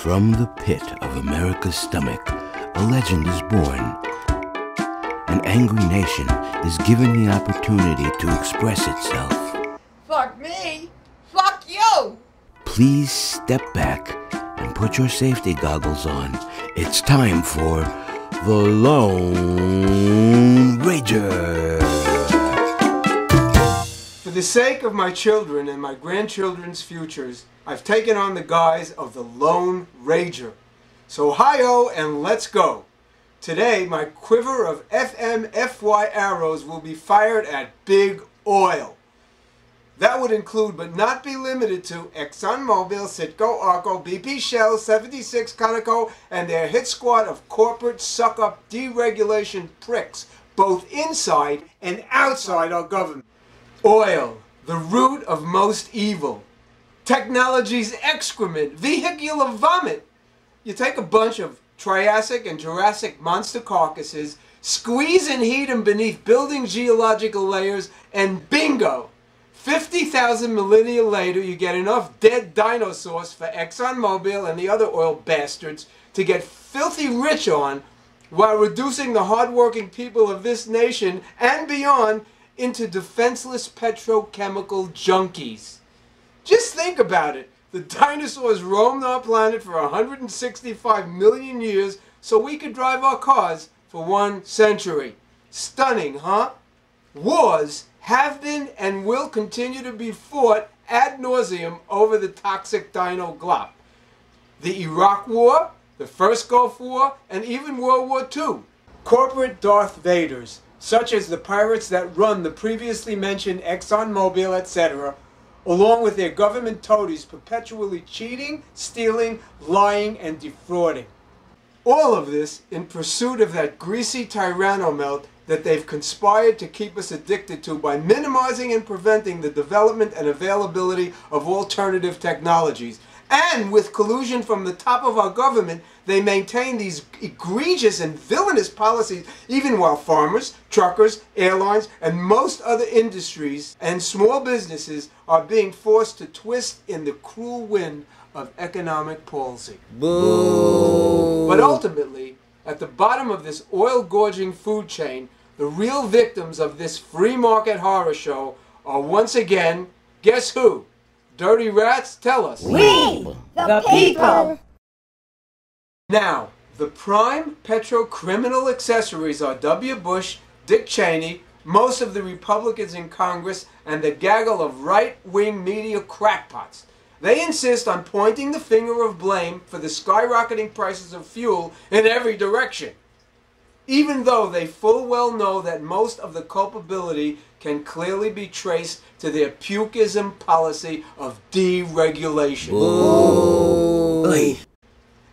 From the pit of America's stomach, a legend is born. An angry nation is given the opportunity to express itself. Fuck me! Fuck you! Please step back and put your safety goggles on. It's time for the Lone Ranger. For the sake of my children and my grandchildren's futures, I've taken on the guise of the Lone Ranger. So hi-oh and let's go. Today, my quiver of FMFY arrows will be fired at Big Oil. That would include, but not be limited to, ExxonMobil, Citgo, Arco, BP, Shell, 76, Conoco, and their hit squad of corporate suck-up deregulation pricks, both inside and outside our government. Oil, the root of most evil. Technology's excrement, vehicular vomit. You take a bunch of Triassic and Jurassic monster carcasses, squeeze and heat them beneath building geological layers, and bingo! 50,000 millennia later, you get enough dead dinosaurs for ExxonMobil and the other oil bastards to get filthy rich on, while reducing the hardworking people of this nation and beyond into defenseless petrochemical junkies. Just think about it. The dinosaurs roamed our planet for 165 million years so we could drive our cars for 1 century. Stunning, huh? Wars have been and will continue to be fought ad nauseum over the toxic dino glop. The Iraq War, the First Gulf War, and even World War II. Corporate Darth Vaders, such as the pirates that run the previously mentioned ExxonMobil, etc., along with their government toadies perpetually cheating, stealing, lying, and defrauding. All of this in pursuit of that greasy tyrannomelt that they've conspired to keep us addicted to by minimizing and preventing the development and availability of alternative technologies. And with collusion from the top of our government, they maintain these egregious and villainous policies even while farmers, truckers, airlines, and most other industries and small businesses are being forced to twist in the cruel wind of economic palsy. Boo! But ultimately, at the bottom of this oil-gorging food chain, the real victims of this free market horror show are once again, guess who? Dirty rats, tell us. We, the people! Now, the prime petro-criminal accessories are W. Bush, Dick Cheney, most of the Republicans in Congress, and the gaggle of right-wing media crackpots. They insist on pointing the finger of blame for the skyrocketing prices of fuel in every direction, even though they full well know that most of the culpability can clearly be traced to their pukism policy of deregulation. Ooh.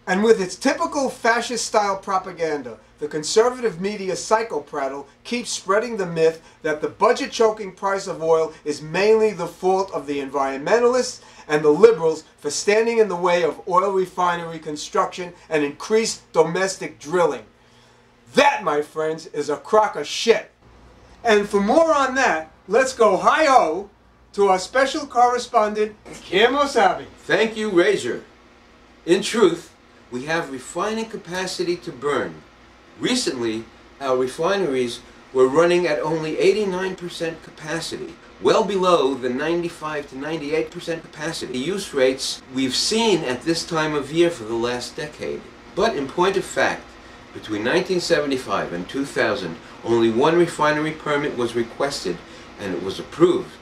And with its typical fascist-style propaganda, the conservative media psychoprattle keeps spreading the myth that the budget-choking price of oil is mainly the fault of the environmentalists and the liberals for standing in the way of oil refinery construction and increased domestic drilling. That, my friends, is a crock of shit. And for more on that, let's go hi-oh to our special correspondent, Kim Osabi. Thank you, Razor. In truth, we have refining capacity to burn. Recently, our refineries were running at only 89% capacity, well below the 95 to 98% capacity use rates we've seen at this time of year for the last decade. But in point of fact, between 1975 and 2000, only 1 refinery permit was requested and it was approved.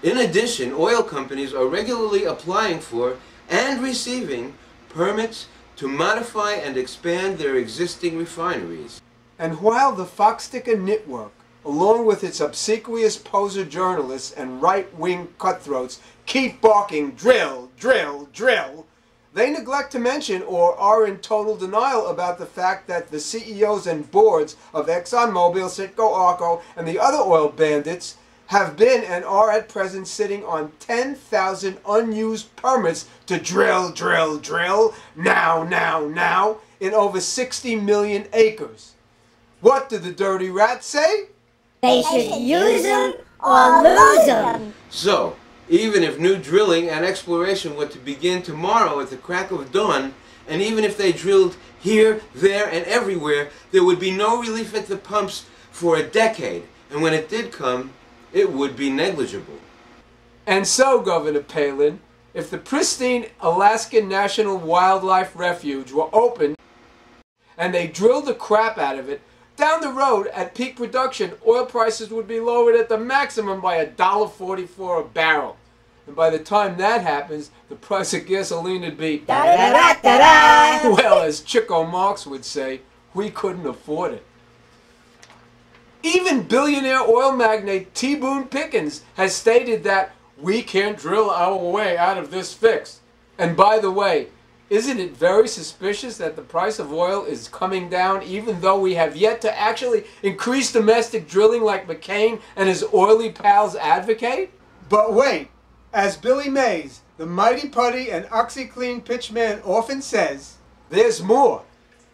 In addition, oil companies are regularly applying for and receiving permits to modify and expand their existing refineries. And while the Foxticker Network, along with its obsequious poser journalists and right-wing cutthroats, keep barking drill, drill, drill, they neglect to mention or are in total denial about the fact that the CEOs and boards of ExxonMobil, Citgo, Arco, and the other oil bandits have been and are at present sitting on 10,000 unused permits to drill, drill, drill, now, in over 60 million acres. What did the dirty rats say? They should use them or lose them. So, even if new drilling and exploration were to begin tomorrow at the crack of dawn, And even if they drilled here, there, and everywhere, there would be no relief at the pumps for a decade. And when it did come, it would be negligible. And so, Governor Palin, if the pristine Alaskan National Wildlife Refuge were open and they drilled the crap out of it, down the road at peak production, oil prices would be lowered at the maximum by $1.44 a barrel. And by the time that happens, the price of gasoline would be, Da-da-da-da-da. well, as Chico Marx would say, we couldn't afford it. Even billionaire oil magnate T. Boone Pickens has stated that we can't drill our way out of this fix. And by the way, isn't it very suspicious that the price of oil is coming down even though we have yet to actually increase domestic drilling like McCain and his oily pals advocate? But wait, as Billy Mays, the mighty putty and OxyClean pitchman often says, there's more.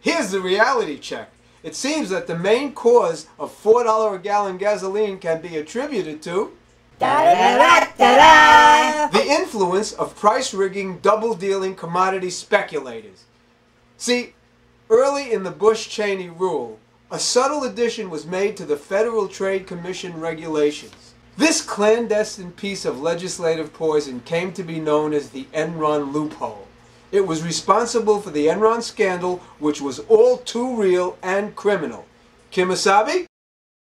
Here's the reality check. It seems that the main cause of $4 a gallon gasoline can be attributed to Da-da-da-da-da. the influence of price-rigging, double-dealing commodity speculators. See, early in the Bush-Cheney rule, a subtle addition was made to the Federal Trade Commission regulations. This clandestine piece of legislative poison came to be known as the Enron loophole. It was responsible for the Enron scandal, which was all too real and criminal. Kimasabi?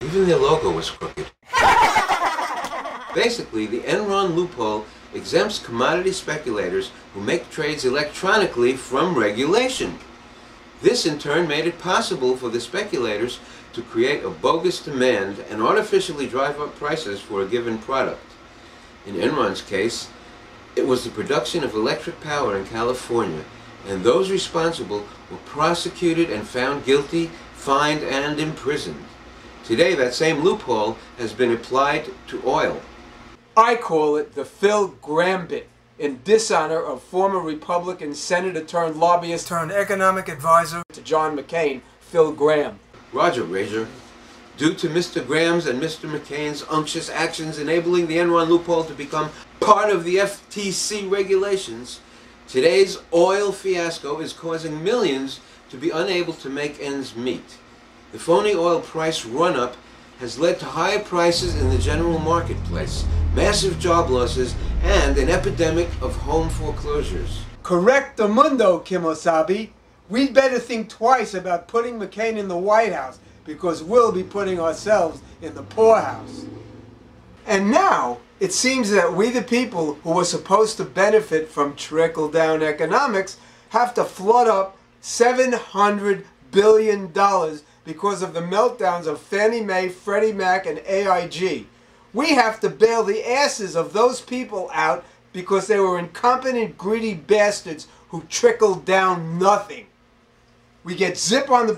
Even their logo was crooked. Basically, the Enron loophole exempts commodity speculators who make trades electronically from regulation. This in turn made it possible for the speculators to create a bogus demand and artificially drive up prices for a given product. In Enron's case, it was the production of electric power in California, and those responsible were prosecuted and found guilty, fined, and imprisoned. Today, that same loophole has been applied to oil. I call it the Phil Graham bit, in dishonor of former Republican senator turned lobbyist turned economic advisor to John McCain, Phil Graham. Roger, Rager. Due to Mr. Graham's and Mr. McCain's unctuous actions enabling the Enron loophole to become part of the FTC regulations, today's oil fiasco is causing millions to be unable to make ends meet. The phony oil price run-up has led to higher prices in the general marketplace, massive job losses, and an epidemic of home foreclosures. Correcto mundo, Kimosabi. We'd better think twice about putting McCain in the White House, because we'll be putting ourselves in the poorhouse. And now, it seems that we the people who were supposed to benefit from trickle-down economics have to flood up $700 billion because of the meltdowns of Fannie Mae, Freddie Mac, and AIG. We have to bail the asses of those people out because they were incompetent, greedy bastards who trickled down nothing. We get zip on the